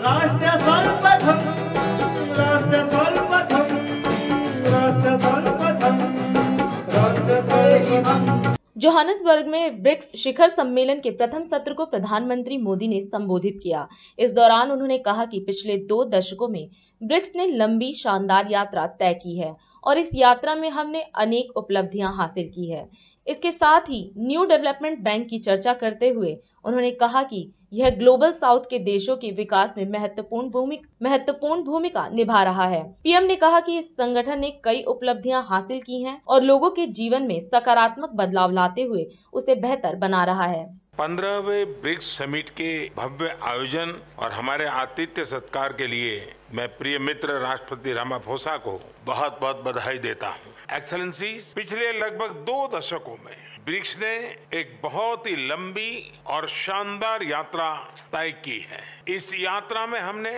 राष्ट्र सर्वप्रथम, राष्ट्र सर्वप्रथम, राष्ट्र सर्वप्रथम, राष्ट्र सर्वप्रथम। जोहानिसबर्ग में ब्रिक्स शिखर सम्मेलन के प्रथम सत्र को प्रधानमंत्री मोदी ने संबोधित किया। इस दौरान उन्होंने कहा कि पिछले 2 दशकों में ब्रिक्स ने लंबी शानदार यात्रा तय की है और इस यात्रा में हमने अनेक उपलब्धियां हासिल की है। इसके साथ ही न्यू डेवलपमेंट बैंक की चर्चा करते हुए उन्होंने कहा कि यह ग्लोबल साउथ के देशों के विकास में महत्वपूर्ण भूमिका निभा रहा है। पीएम ने कहा कि इस संगठन ने कई उपलब्धियां हासिल की हैं और लोगों के जीवन में सकारात्मक बदलाव लाते हुए उसे बेहतर बना रहा है। 15वें ब्रिक्स समिट के भव्य आयोजन और हमारे आतिथ्य सत्कार के लिए मैं प्रिय मित्र राष्ट्रपति रामाफोसा को बहुत बहुत बधाई देता हूँ। एक्सेलेंसी, पिछले लगभग 2 दशकों में ब्रिक्स ने एक बहुत ही लंबी और शानदार यात्रा तय की है। इस यात्रा में हमने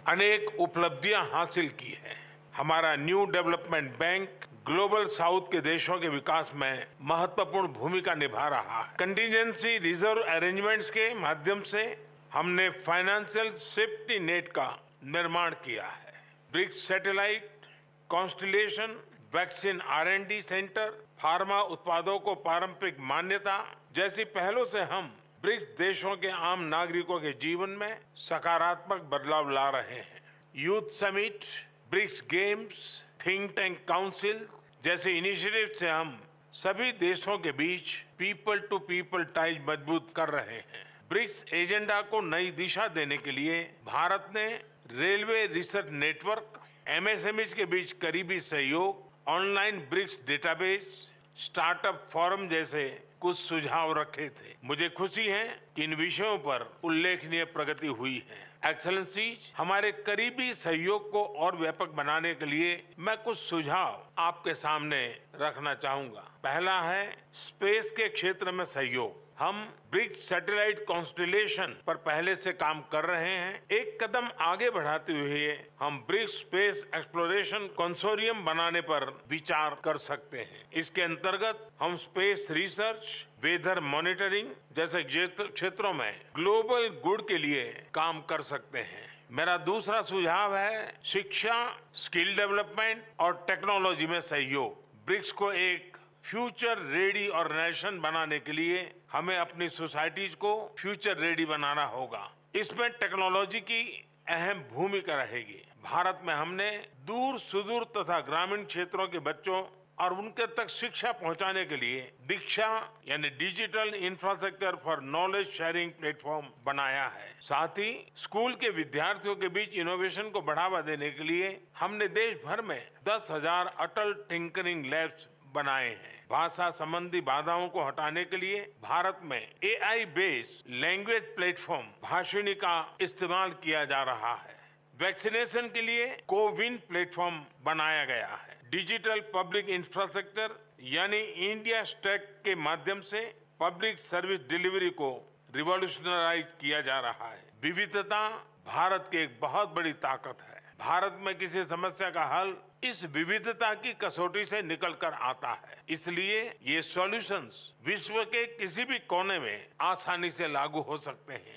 अनेक उपलब्धियां हासिल की है। हमारा new development bank global south के देशों के विकास में महत्वपूर्ण भूमिका निभा रहा है। कंटीजेंसी रिजर्व अरेंजमेंट्स के माध्यम से हमने फाइनेंशियल सेफ्टी नेट का निर्माण किया है। BRICS satellite constellation, vaccine R&D centre, pharma उत्पादों को पारंपरिक मान्यता जैसी पहलों से हम ब्रिक्स देशों के आम नागरिकों के जीवन में सकारात्मक बदलाव ला रहे हैं। Youth summit, BRICS games, think tank council जैसे इनिशिएटिव से हम सभी देशों के बीच पीपल टू पीपल टाइज मजबूत कर रहे हैं। ब्रिक्स एजेंडा को नई दिशा देने के लिए भारत ने रेलवे रिसर्च नेटवर्क, MSMEs के बीच करीबी सहयोग, online BRICS database, startup forum जैसे कुछ सुझाव रखे थे। मुझे खुशी है कि इन विषयों पर उल्लेखनीय प्रगति हुई है। एक्सेलेंसी, हमारे करीबी सहयोग को और व्यापक बनाने के लिए मैं कुछ सुझाव आपके सामने रखना चाहूंगा। पहला है स्पेस के क्षेत्र में सहयोग। हम ब्रिक्स सैटेलाइट कॉन्स्टलेशन पर पहले से काम कर रहे हैं। एक कदम आगे बढ़ाते हुए हम ब्रिक्स स्पेस एक्सप्लोरेशन कंसोर्टियम बनाने पर विचार कर सकते हैं। इसके अंतर्गत हम स्पेस रिसर्च, वेदर मॉनिटरिंग जैसे क्षेत्रों में ग्लोबल गुड के लिए काम कर सकते हैं। मेरा दूसरा सुझाव है शिक्षा, स्किल डेवलपमेंट और टेक्नोलॉजी में सहयोग। ब्रिक्स को एक फ्यूचर रेडी ऑर्गेनाइजेशन बनाने के लिए हमें अपनी सोसाइटीज को फ्यूचर रेडी बनाना होगा। इसमें टेक्नोलॉजी की अहम भूमिका रहेगी। भारत में हमने दूर सुदूर तथा ग्रामीण क्षेत्रों के बच्चों और उनके तक शिक्षा पहुंचाने के लिए दीक्षा यानी digital infrastructure for knowledge sharing platform बनाया है। साथ ही स्कूल के विद्यार्थियों के बीच इनोवेशन को बढ़ावा देने के लिए हमने देश भर में 10,000 अटल टिंकरिंग लैब्स बनाए हैं। भाषा संबंधी बाधाओं को हटाने के लिए भारत में AI based language platform Bhashini का इस्तेमाल किया जा रहा है। वैक्सीनेशन के लिए कोविन प्लेटफॉर्म बनाया गया है। डिजिटल पब्लिक इंफ्रास्ट्रक्चर यानी इंडिया स्टैक के माध्यम से पब्लिक सर्विस डिलीवरी को रिवॉल्यूशनराइज किया जा रहा है। विविधता भारत की एक बहुत बड़ी ताकत है। भारत में किसी समस्या का हल इस विविधता की कसौटी से निकलकर आता है। इसलिए ये सॉल्यूशंस विश्व के किसी भी कोने में आसानी से लागू हो सकते हैं।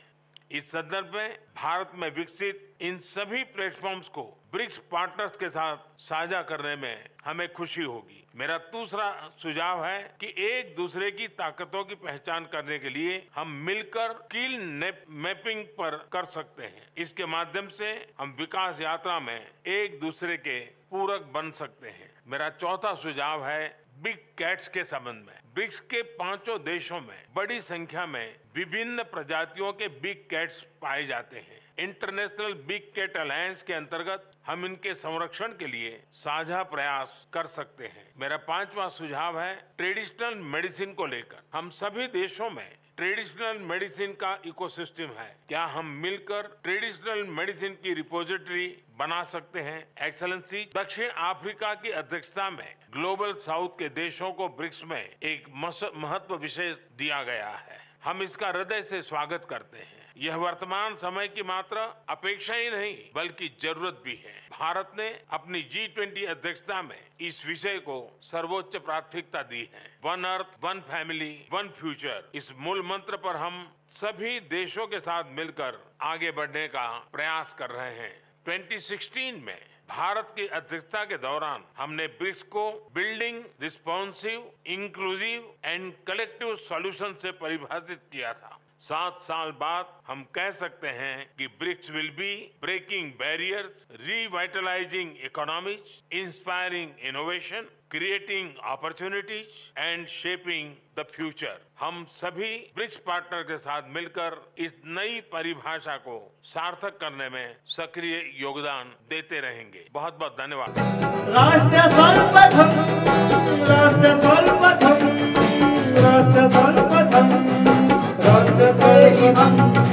इस संदर्भ में भारत में विकसित इन सभी प्लेटफॉर्म्स को ब्रिक्स पार्टनर्स के साथ साझा करने में हमें खुशी होगी। मेरा दूसरा सुझाव है कि एक दूसरे की ताकतों की पहचान करने के लिए हम मिलकर स्किल मैपिंग पर कर सकते हैं। इसके माध्यम से हम विकास यात्रा में एक दूसरे के पूरक बन सकते हैं। मेरा चौथा सुझाव है बिग कैट्स के संबंध में। ब्रिक्स के 5 देशों में बड़ी संख्या में विभिन्न प्रजातियों के बिग कैट्स पाए जाते हैं। इंटरनेशनल बिग कैट अलायंस के अंतर्गत हम इनके संरक्षण के लिए साझा प्रयास कर सकते हैं। मेरा 5वां सुझाव है ट्रेडिशनल मेडिसिन को लेकर। हम सभी देशों में ट्रेडिशनल मेडिसिन का इकोसिस्टम है। क्या हम मिलकर ट्रेडिशनल मेडिसिन की रिपोजिटरी बना सकते हैं? एक्सेलेंसी, दक्षिण अफ्रीका की अध्यक्षता में ग्लोबल साउथ के देशों को ब्रिक्स में एक महत्व विशेष दिया गया है। हम इसका हृदय से स्वागत करते हैं। यह वर्तमान समय की मात्र अपेक्षा ही नहीं बल्कि जरूरत भी है। भारत ने अपनी G20 अध्यक्षता में इस विषय को सर्वोच्च प्राथमिकता दी है। One earth, one family, one future, इस मूल मंत्र पर हम सभी देशों के साथ मिलकर आगे बढ़ने का प्रयास कर रहे हैं। 2016 में भारत की अध्यक्षता के दौरान हमने ब्रिक्स को building responsive, inclusive and collective solution से परिभाषित किया था। 7 साल बाद हम कह सकते हैं कि BRICS will be breaking barriers, revitalising economies, inspiring innovation, creating opportunities and shaping the future. हम सभी ब्रिक्स पार्टनर के साथ मिलकर इस नई परिभाषा को सार्थक करने में सक्रिय योगदान देते रहेंगे। बहुत बहुत धन्यवाद। राष्ट्र सर्वप्रथम, राष्ट्र सर्वप्रथम, राष्ट्र सर्वप्रथम, राष्ट्र सर्वप्रथम।